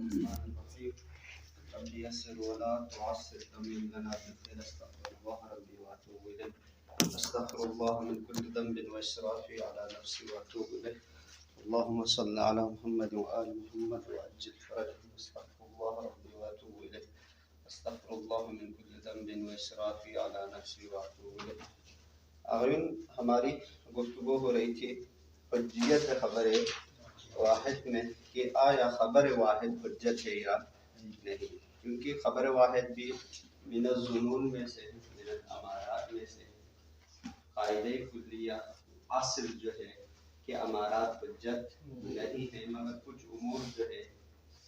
رب يسر ولا تعسر تمم لنا بالخير استغفر الله ربي واتوب اليه استغفر الله من كل ذنب واسرافي على نفسي واتوب اليه اللهم صل على محمد وآل محمد وعجل فرجهم استغفر الله ربي واتوب اليه استغفر الله من كل ذنب واسرافي على نفسي واتوب اليه. آئین ہماری گفتگو ہو رہی تھی حجیت خبر واحد میں کہ آیا خبر واحد حجت ہے یا نہیں، کیونکہ خبر واحد بھی من الظنون میں سے، من الامارات میں سے قاعدہ کلیہ اصل جو ہے کہ امارات حجت نہیں ہے، مگر کچھ امور جو ہے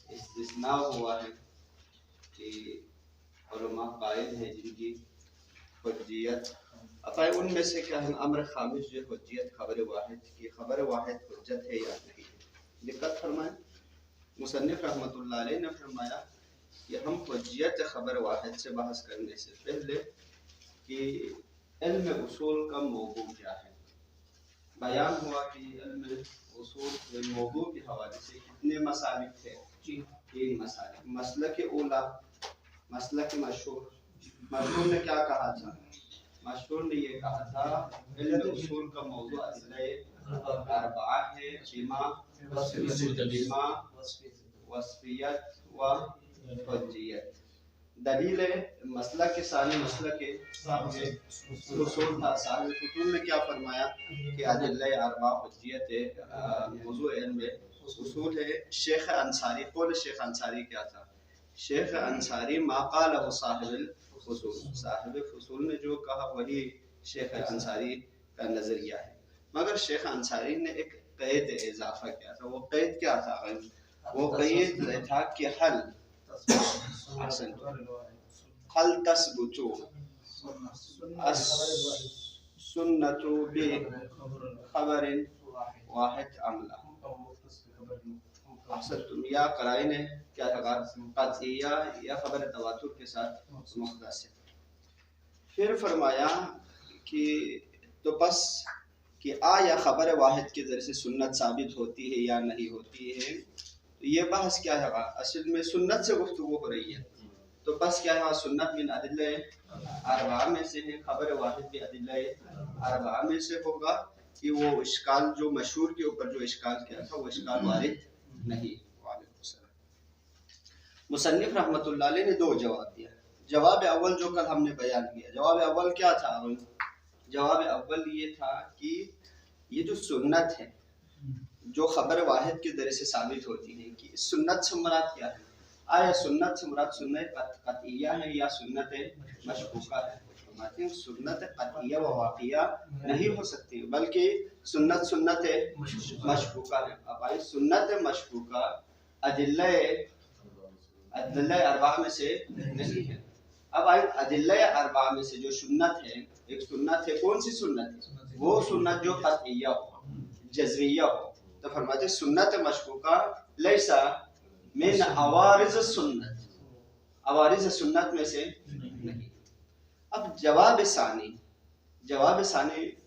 استثناء ہوا ہے کہ علماء قائل ہیں جن کی حجیت افائے ان میں سے کیا ہے امر خامس جو حجیت خبر واحد کی خبر واحد حجت ہے یا نہیں. دقت فرمائیں مصنف رحمۃ اللہ علیہ نے فرمایا کہ ہم حجیت خبر واحد سے بحث کرنے سے پہلے کہ علم اصول کا موضوع کیا ہے. بیان ہوا کہ علم اصول کے موضوع کے حوالے سے کتنے مسالک تھے؟ 3 مسالک. مسلک اولا، مسلک مشہور نے کیا کہا تھا؟ مشہور نے یہ کہا تھا علم اصول کا موضوع ادلہ اربعہ ہے، بما، وصفیت و حجیت. دلیل مسلک ثانی مسلک صاحب اصول تھا. صاحب فتون نے کیا فرمایا کہ ادلہ اربعہ حجیت موضوع علم اصول ہے. شیخ انصاری، قول شیخ انصاری کیا تھا؟ شیخ انصاری ما قالہ صاحب الفصول، صاحب فصول نے جو کہا وہی شیخ انصاری کا نظریہ ہے. مگر شیخ انصاری نے ایک قید اضافہ کیا تھا. وہ قید کیا تھا؟ وہ قید تھا کہ حل تثبت السنة بخبر واحد ام لا. احسنتم. یا قرائن کیا تھا؟ قطعیہ یا خبر تواتر کے ساتھ مختص ہے. پھر فرمایا کہ تو پس کہ آیا خبر واحد کے ذریعے سے سنت ثابت ہوتی ہے یا نہیں ہوتی ہے. تو یہ بحث کیا ہے؟ اصل میں سنت سے گفتگو ہو رہی ہے. تو پس کیا ہے؟ سنت من ادلہ اربعہ میں سے ہے، خبر واحد بھی ادلہ اربعہ میں سے ہوگا کہ وہ اشکال جو مشہور کے اوپر جو اشکال کیا تھا وہ اشکال وارد نہیں. وعلیکم السلام. مصنف رحمۃ اللہ علیہ نے 2 جواب دیا. جواب اول جو کل ہم نے بیان کیا، جواب اول کیا تھا؟ جواب اول یہ تھا کہ یہ جو سنت ہے جو خبر واحد کے ذریعے سے ثابت ہوتی ہے کہ اس سنت سے مراد کیا ہے. آیا سنت سے مراد سنت قطعیہ ہے یا سنت مشکوکہ ہے؟ سنت قطعیہ و واقعیہ نہیں ہو سکتی بلکہ سنت مشکوکہ ہے. اب آئی سنت مشکوکہ ادلہ اربعہ میں سے نہیں ہے. اب آئی ادلہ اربعہ میں سے جو سنت ہے، ایک سنت ہے، کون سی سنت ہے؟ وہ سنت جو قطعیہ ہو، جزویہ ہو. تو فرماتے سنت مشکوکہ لیسا من عوارض السنت، عوارض سنت میں سے نہیں. اب جواب ثانی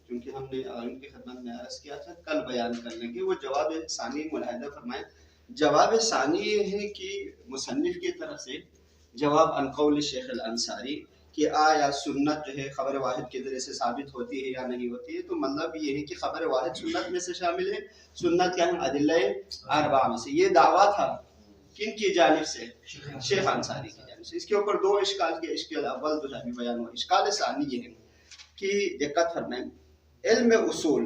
چونکہ ہم نے ان کی خدمت میں عرض کیا تھا کل بیان کرنے کے، وہ جواب ثانی ملاحظہ فرمائیں. جواب ثانی یہ ہے کہ مصنف کی طرف سے جواب عن قول شیخ الانصاری کہ آیا سنت جو ہے خبر واحد کے ذریعے سے ثابت ہوتی ہے یا نہیں ہوتی ہے. تو مطلب یہ ہے کہ خبر واحد سنت میں سے شامل ہے. سنت کیا ہے؟ ادلہ اربعہ میں سے. یہ دعویٰ تھا کن کی جانب سے؟ شیخ انصاری کی جانب سے. اس کے اوپر 2 اشکال کے. اشکال اول تو ابھی بیان ہوا. اشکال ثانی یہ ہے کہ دقت فرمائیں علم اصول،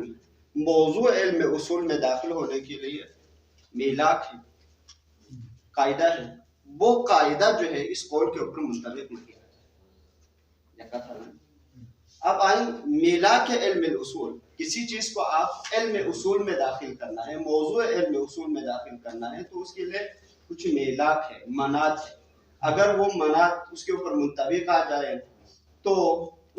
موضوع علم اصول میں داخل ہونے کے لیے میلاک ہے، قاعدہ ہے. وہ قاعدہ جو ہے اس قول کے اوپر منطبق نہیں ہے. دقت فرمائیں. اب آئیں میلاک علم الاصول، کسی چیز کو آپ علم اصول میں داخل کرنا ہے، موضوع علم اصول میں داخل کرنا ہے، تو اس کے لیے کچھ میلاک ہے، منات ہے. اگر وہ منات اس کے اوپر منطبق آ جائے تو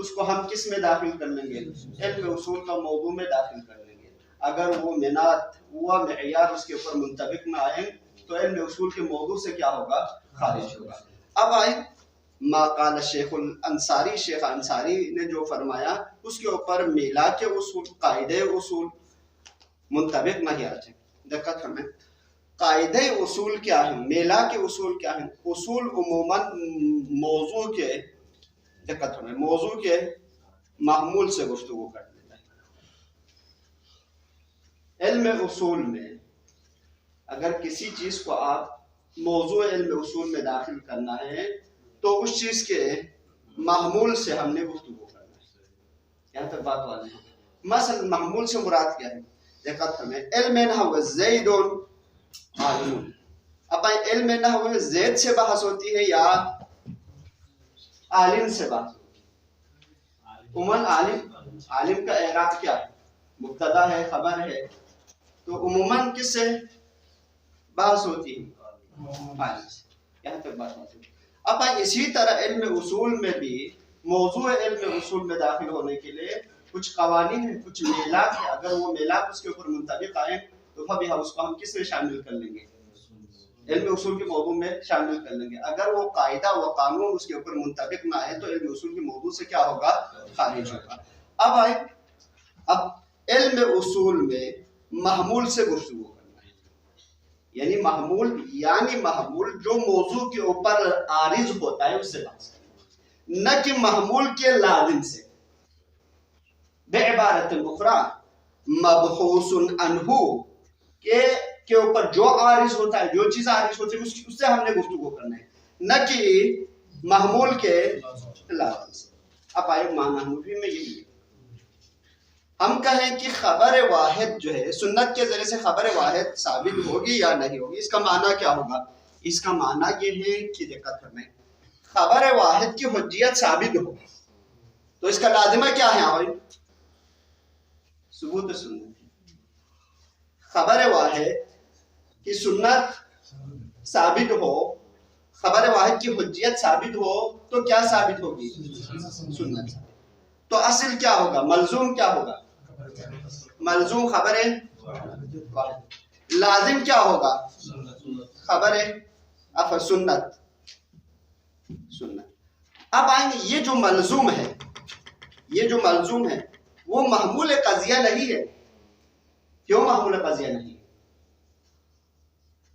اس کو ہم کس میں داخل کر لیں گے؟ علم اصول کا موضوع میں داخل کر لیں گے. اگر وہ منات وہ معیار اس کے اوپر منطبق نہ آئیں تو علم اصول کے موضوع سے کیا ہوگا؟ خارج ہوگا. اب آئیں ما قال شیخ الانصاری، شیخ انصاری نے جو فرمایا اس کے اوپر میلاک اصول، قاعدے اصول منطبق نہیں آتے. دقت ہمیں قاعدے اصول کیا ہیں، میلا کے اصول کیا ہیں؟ اصول عموماً موضوع کے دقت ہمیں موضوع کے محمول سے گفتگو کر دیتا ہے۔ علم اصول میں اگر کسی چیز کو آپ موضوع علم اصول میں داخل کرنا ہے تو اس چیز کے محمول سے ہم نے گفتگو کرنا ہے۔ یہاں تک بات واضح ہے۔ مثلا محمول سے مراد کیا ہے؟ دقت ہمیں علم نحو زید عالم، اب علم نحو زید سے بحث ہوتی ہے یا عالم سے بحث ہوتی ہے؟ عموماً عالم کا اعراب کیا ہے؟ مبتدا ہے، خبر ہے، تو عموماً کس سے بحث ہوتی ہے؟ عالم سے۔ یہاں تک بات ہوتی ہے۔ اب اسی طرح علم اصول میں بھی موضوع علم اصول میں داخل ہونے کے لیے کچھ قوانین ہیں، کچھ میلاک ہیں، اگر وہ میلاک اس کے اوپر منطبق آئے تو پھر اس کو ہم کس میں شامل کر لیں گے؟ علم اصول کے موضوع میں شامل کر لیں گے۔ اگر وہ قاعدہ و قانون اس کے اوپر منطبق نہ ہے تو علم اصول کے موضوع سے کیا ہوگا؟ خارج ہوگا۔ اب علم اصول میں محمول سے گفتگو کرنا ہے، یعنی محمول جو موضوع کے اوپر عارض ہوتا ہے اس سے بات کرنا، نہ کہ محمول کے لازم سے۔ بعبارت اخرى مبحوث عنہ کے اوپر جو عارض ہوتا ہے، جو چیز عارض ہوتی ہے اس سے ہم نے گفتگو کرنا ہے، نہ کہ محمول کے لازم سے۔ اب آئے معنی نحوی میں یہی ہے، ہم کہیں کہ خبر واحد جو ہے سنت کے ذریعے سے خبر واحد ثابت ہوگی یا نہیں ہوگی، اس کا معنی کیا ہوگا؟ اس کا معنی یہ ہے کہ دقت ہمیں خبر واحد کی حجیت ثابت ہو تو اس کا لازمہ کیا ہے؟ ثبوت سنت۔ خبر واحد کی سنت ثابت ہو، خبر واحد کی حجیت ثابت ہو تو کیا ثابت ہوگی؟ سنت۔ تو اصل کیا ہوگا؟ ملزوم کیا ہوگا؟ ملزوم خبر واحد۔ لازم کیا ہوگا؟ خبر سنت۔ اب آئیں گے یہ جو ملزوم ہے وہ محمول قضیہ نہیں ہے۔ کیوں محمول قضیہ نہیں؟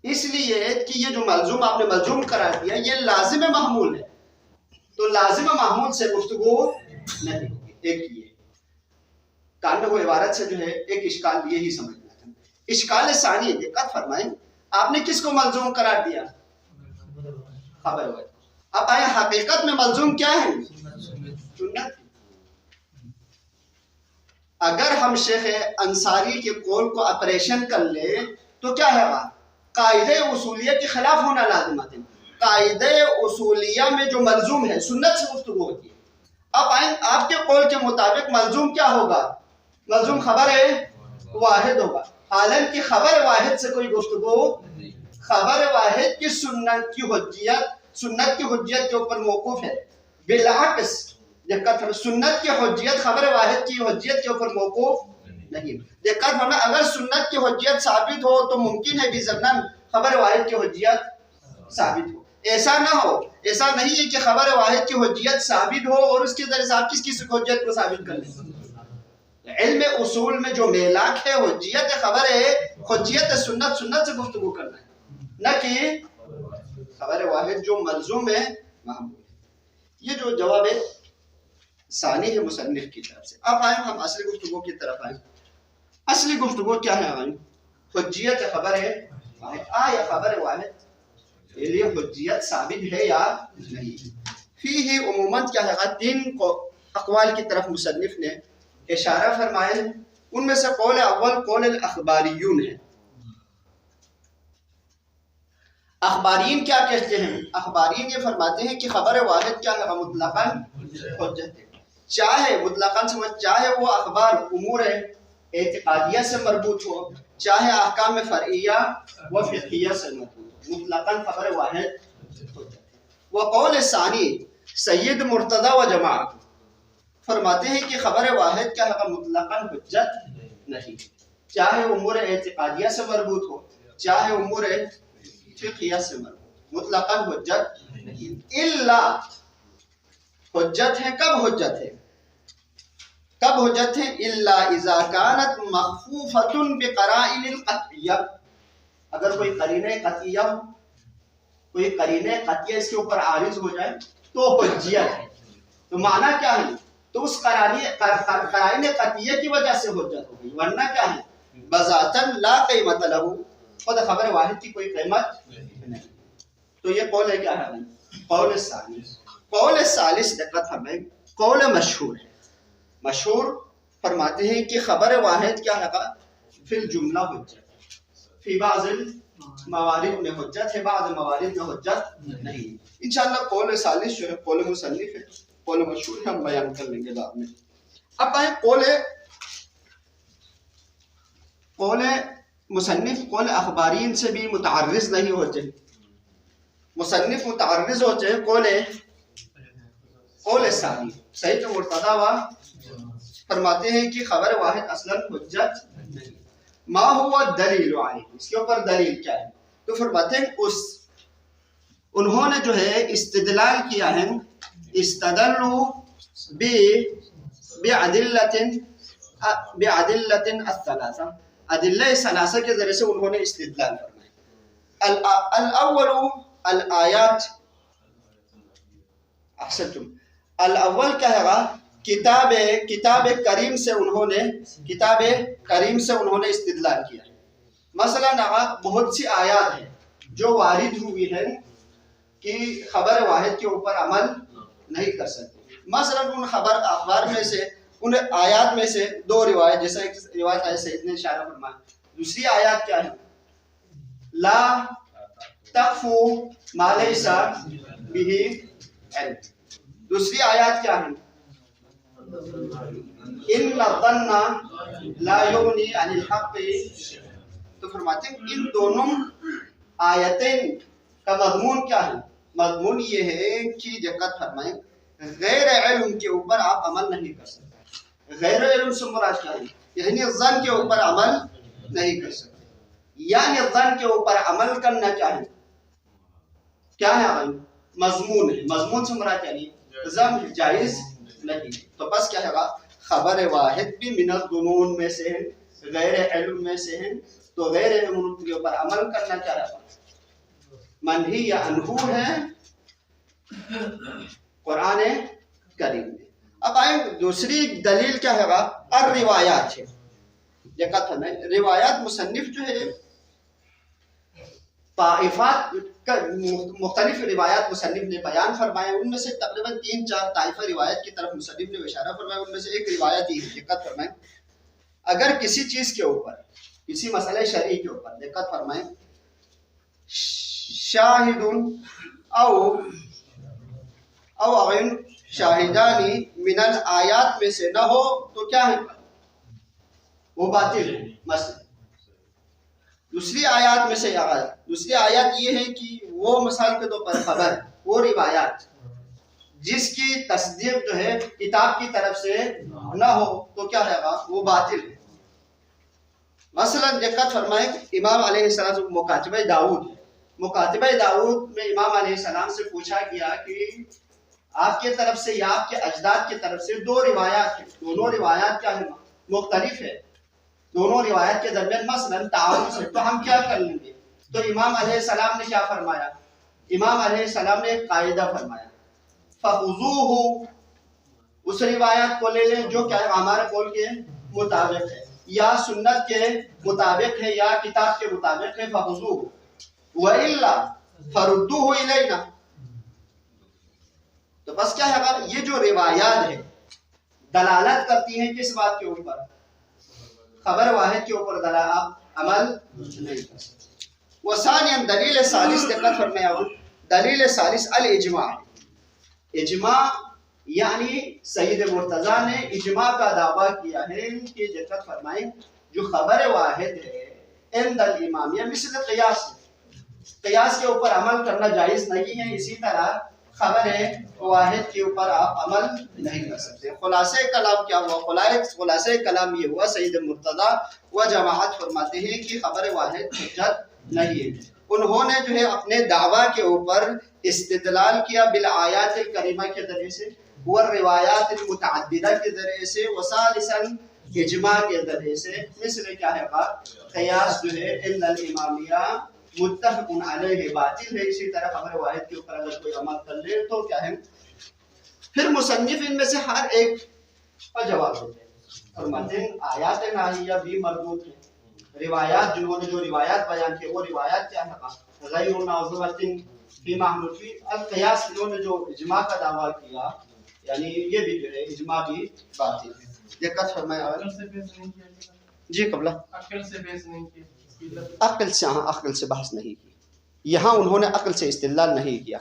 اس لیے کہ یہ جو ملزوم آپ نے ملزوم قرار دیا یہ لازم محمول ہے، تو لازم محمول سے گفتگو نہیں ہوگی۔ ایک یہ کانڈ و عبارت سے جو ہے ایک اشکال یہی سمجھنا ہے۔ اشکال ثانی دقت فرمائیں، آپ نے کس کو ملزوم قرار دیا؟ خبر واحد۔ اب آیا حقیقت میں ملزوم کیا ہے؟ سنت۔ اگر ہم شیخ انصاری کے قول کو اپریشن کر لیں تو کیا ہے؟ قاعدہ اصولیہ کے خلاف ہونا لازمات ہے۔ قاعدہ اصولیہ میں جو ملزوم ہے سنت سے گفتگو ہوتی ہے۔ اب آئیں آپ کے قول کے مطابق ملزوم کیا ہوگا؟ ملزوم خبر واحد ہوگا، حالانکہ خبر واحد سے کوئی گفتگو، خبر واحد کی سنت کی حجیت کے اوپر موقوف ہے۔ بالعکس سنت کی حجیت خبر واحد کی حجیت کے اوپر موقوف نہیں۔ اگر سنت کی حجیت ثابت ہو تو ممکن ہے بھی ضمناً خبر واحد کی حجیت ثابت ہو۔ ایسا نہیں ہے کہ خبر واحد کی حجیت ثابت ہو اور اس کے ذریعے سے آپ کس حجیت کو ثابت کر لیں۔ علم اصول میں جو میلاک ہے حجیت خبر ہے، حجیت سنت سے گفتگو کرنا ہے، نہ کہ خبر واحد جو ملزوم ہے محمول ہے۔ یہ جو جواب ثانی ہے مصنف کی طرف سے۔ اب آئیں ہم اصلی گفتگو کی طرف آئیں۔ اصلی گفتگو کیا ہے؟ حجیت خبر واحد۔ یا خبر واحد یہ لیے حجیت ثابت ہے یا نہیں؟ فیہ عموماً کیا ہے؟ تین اقوال کی طرف مصنف نے اشارہ فرمایا، ان میں سے قول اول قول الاخباریون ہے۔ اخبارین کیا کہتے ہیں؟ اخبارین یہ فرماتے ہیں کہ خبر واحد کیا ہے؟ مطلقاً حجت ہے، چاہے مطلقاً سمجھ، چاہے وہ اخبار امور اعتقادیہ سے مربوط ہو، چاہے احکام فرعیہ و فقہیہ سے مربوط ہو، مطلقاً خبر واحد حجت ہے۔ وقول ثانی سید مرتضی و جماعت فرماتے ہیں کہ خبر واحد کیا ہے؟ مطلقاً حجت نہیں، چاہے امور اعتقادیہ سے مربوط ہو، چاہے امور فقہیہ سے مربوط، مطلقاً حجت نہیں۔ الا حجت ہے، کب حجت ہے؟ الا اذا كانت مخفوفة بقرائن القطعیہ، اگر کوئی قرینہ قطعیہ ہو، کوئی قرینہ قطعیہ اس کے اوپر عارض ہو جائے تو حجیت ہے. تو معنی کیا ہے؟ تو اس قرائن قطعیہ کی وجہ سے حجت ہو گئی، ورنہ کیا ہے؟ بذاتاً لا قیمت لہ، خود خبر واحد کی کوئی قیمت نہیں. تو یہ قول ہے کیا ہے؟ قول ثالث. قول ثالث دقت ہمیں قول مشہور ہے. مشہور فرماتے ہیں کہ خبر واحد کیا ہے؟ فی الجملہ حجت، فی بعض الموارد میں حجت ہے، بعض موارد میں حجت نہیں. انشاءاللہ قول ثالث جو ہے قول مصنف ہے، قول مشہور ہے، ہم بیان کر لیں گے بعد میں. اب آئیں قول مصنف قول اخبارین سے بھی متعرض نہیں ہوتے. مصنف متعرض ہوتے ہیں قول ثانی. سید مرتضی و فرماتے ہیں کہ خبر واحد اصلا حجت نہیں. ما ہوا دلیل علیہ، اس کے اوپر دلیل کیا ہے؟ تو فرماتے ہیں انہوں نے جو ہے استدلال کیا ہے، استدلوا بعدلۃ الثلاثہ، ادلہ ثلاثہ کے ذریعے سے انہوں نے استدلال فرمایا. الاول الآیات، احسنتم، الاول کیا ہے؟ کتاب کریم سے انہوں نے استدلال کیا. مثلا بہت سی آیات ہیں جو وارد ہوئی ہیں کہ خبر واحد کے اوپر عمل نہیں کر سکتے. مثلا ان اخبار میں سے، ان آیات میں سے دو روایت، جیسا ایک روایت ہے سید نے اشارہ فرمایا. دوسری آیات کیا ہے؟ لا تقفو ما لیس بہ علم. دوسری آیات کیا ہے؟ ان الظن لا یغنی عن الحق. تو فرماتے ہیں ان دونوں آیتیں کا مضمون کیا ہے؟ مضمون یہ ہے کہ دقت فرمائیں غیر علم کے اوپر آپ عمل نہیں کر سکتے. غیر علم سے مراد کیا ہے؟ یعنی ظن کے اوپر عمل نہیں کر سکتے. یعنی ظن کے اوپر عمل کرنا چاہیے کیا ہے؟ مضمون ہے. مضمون سے مراد یعنی ظن جائز نہیں. تو بس کیا ہے؟ خبر واحد بھی من الظنون میں سے ہے، غیر علم میں سے ہے. تو غیر علم کے اوپر عمل کرنا کیا ہے؟ منہی عنہ ہے قرآن کریم میں. اب آئیں دوسری دلیل کیا ہے؟ الروایات ہے. دقت ہے روایات مصنف جو ہے طائفات مختلف روایات مصنف نے بیان فرمائے. ان میں سے تقریباً 3-4 طائفہ روایت کی طرف مصنف نے اشارہ فرمایا. ان میں سے ایک روایت ہی ہے. دقت فرمائیں اگر کسی چیز کے اوپر، کسی مسئلہ شرعی کے اوپر، دقت فرمائیں شاہد او اغین شاہدانی من الآیات میں سے نہ ہو تو کیا ہے؟ وہ باطل ہے. مثلا دوسری آیات میں سے دوسری آیات یہ ہے کہ وہ مثال کے طور پر خبر، وہ روایات جس کی تصدیق جو ہے کتاب کی طرف سے نہ ہو تو کیا ہے؟ وہ باطل ہے. مثلا دقت فرمائیں امام علیہ السلام مکاتبہ داؤد، مکاتبہ داؤد میں امام علیہ السلام سے پوچھا گیا کہ آپ کی طرف سے یا آپ کے اجداد کی طرف سے دو روایات ہیں، دونوں روایات کیا ہے؟ مختلف ہے. دونوں روایت کے درمیان مثلا تعارض ہے، تو ہم کیا کر لیں گے؟ تو امام علیہ السلام نے کیا فرمایا؟ امام علیہ السلام نے ایک قاعدہ فرمایا، فخذوہ، اس روایت کو لے لیں جو کیا ہے ہمارے قول کے مطابق ہے، یا سنت کے مطابق ہے، یا کتاب کے مطابق ہے. فخذوہ وَإِلَّا فَرُدُّوهُ إِلَيْنَا. تو بس کیا ہے؟ یہ جو روایات ہے دلالت کرتی ہیں کس بات کے اوپر؟ خبر واحد کے اوپر آپ عمل نہیں کر سکتے. وثانیاً دلیل ثالث دقت فرمایا، دلیل ثالث الاجماع. اجماع یعنی سید مرتضیٰ نے اجماع کا دعویٰ کیا ہے کہ دقت فرمائیں جو خبر واحد ہے عند الامامیہ مثل قیاس، قیاس کے اوپر عمل کرنا جائز نہیں ہے، اسی طرح خبر واحد کے اوپر آپ عمل نہیں کر سکتے. خلاصہ کلام کیا ہوا؟ خلاصہ کلام یہ ہوا سید مرتضیٰ و جماعت فرماتے ہیں کہ خبر واحد حجت نہیں ہے. انہوں نے جو ہے اپنے دعویٰ کے اوپر استدلال کیا بالآیات الکریمہ کے ذریعے سے، والروایات المتعددہ کے ذریعے سے، وثالثاً اجماع کے ذریعے سے، مثل کیا ہے قیاس جو ہے ان الامامیہ متفق علیہ باطل ہے، اسی طرح خبر واحد کے اوپر اگر کوئی عمل کر لے تو کیا ہے. پھر مصنف ان میں سے ہر ایک کا جواب دیتے ہیں، فرماتے ہیں آیات ناہیہ بھی مردود ہیں، روایات جنہوں نے جو روایات بیان کی وہ روایات کیا ہے غیر ناظرۃ فی محمول فی القیاس، انہوں نے جو اجماع کا دعویٰ کیا یعنی یہ بھی جو ہے اجماع بھی باطل ہے. دقت فرمایا جی قبلہ عقل سے بحث نہیں کی، عقل سے بحث نہیں کی، یہاں انہوں نے عقل سے استدلال نہیں کیا.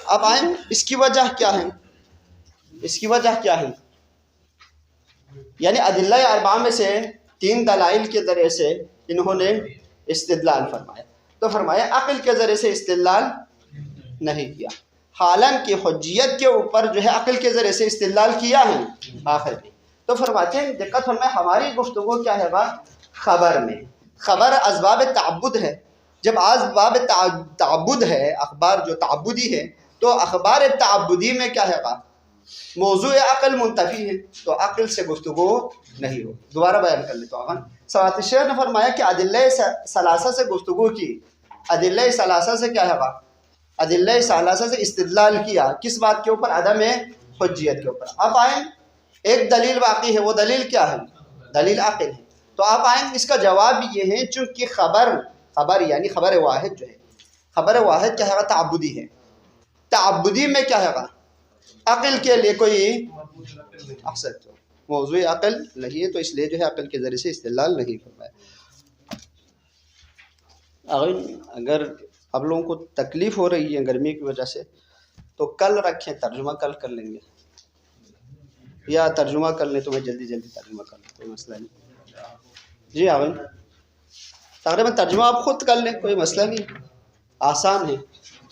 اب آئیں اس کی وجہ کیا ہے، اس کی وجہ کیا ہے، یعنی ادلہ اربعہ میں سے 3 دلائل کے ذریعے سے انہوں نے استدلال فرمایا، تو فرمایا عقل کے ذریعے سے استدلال نہیں کیا، حالانکہ حجیت کے اوپر جو ہے عقل کے ذریعے سے استدلال کیا ہے آخر میں. تو فرماتے ہیں دقت فرمائے ہماری گفتگو کیا ہے خبر میں، خبر اسباب تعبد ہے، جب اسباب تعبد ہے، اخبار جو تعبدی ہے، تو اخبار تعبدی میں کیا ہے موضوع عقل منتفی ہے، تو عقل سے گفتگو نہیں ہو. دوبارہ بیان کر لیتا ہوں. سوات الشیخ نے فرمایا کہ ادلہ ثلاثہ سے گفتگو کی، ادلہ ثلاثہ سے کیا ہے ادلہ ثلاثہ سے استدلال کیا، کس بات کے اوپر؟ عدم حجیت کے اوپر. اب آئیں ایک دلیل باقی ہے، وہ دلیل کیا ہے؟ دلیل عقل ہے. تو آپ آئیں اس کا جواب یہ ہے، چونکہ خبر یعنی خبر واحد جو ہے، خبر واحد کیا ہے تعبدی ہے، تعبدی میں کیا ہے عقل کے لیے کوئی موضوع عقل نہیں ہے، تو اس لیے جو ہے عقل کے ذریعے سے استدلال نہیں فرمایا. اگر آپ لوگوں کو تکلیف ہو رہی ہے گرمی کی وجہ سے تو کل رکھیں، ترجمہ کل کر لیں گے، یا ترجمہ کر لیں تو میں جلدی ترجمہ کر لوں، کوئی مسئلہ نہیں. جی تقریباً ترجمہ آپ خود کر لیں، کوئی مسئلہ نہیں، آسان ہے.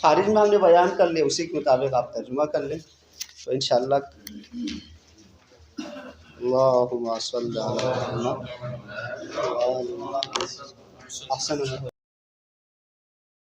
خارج میں ہم نے بیان کر لیا، اسی کے مطابق آپ ترجمہ کر لیں تو انشاءاللہ. اللہم صلی علی محمد. احسن.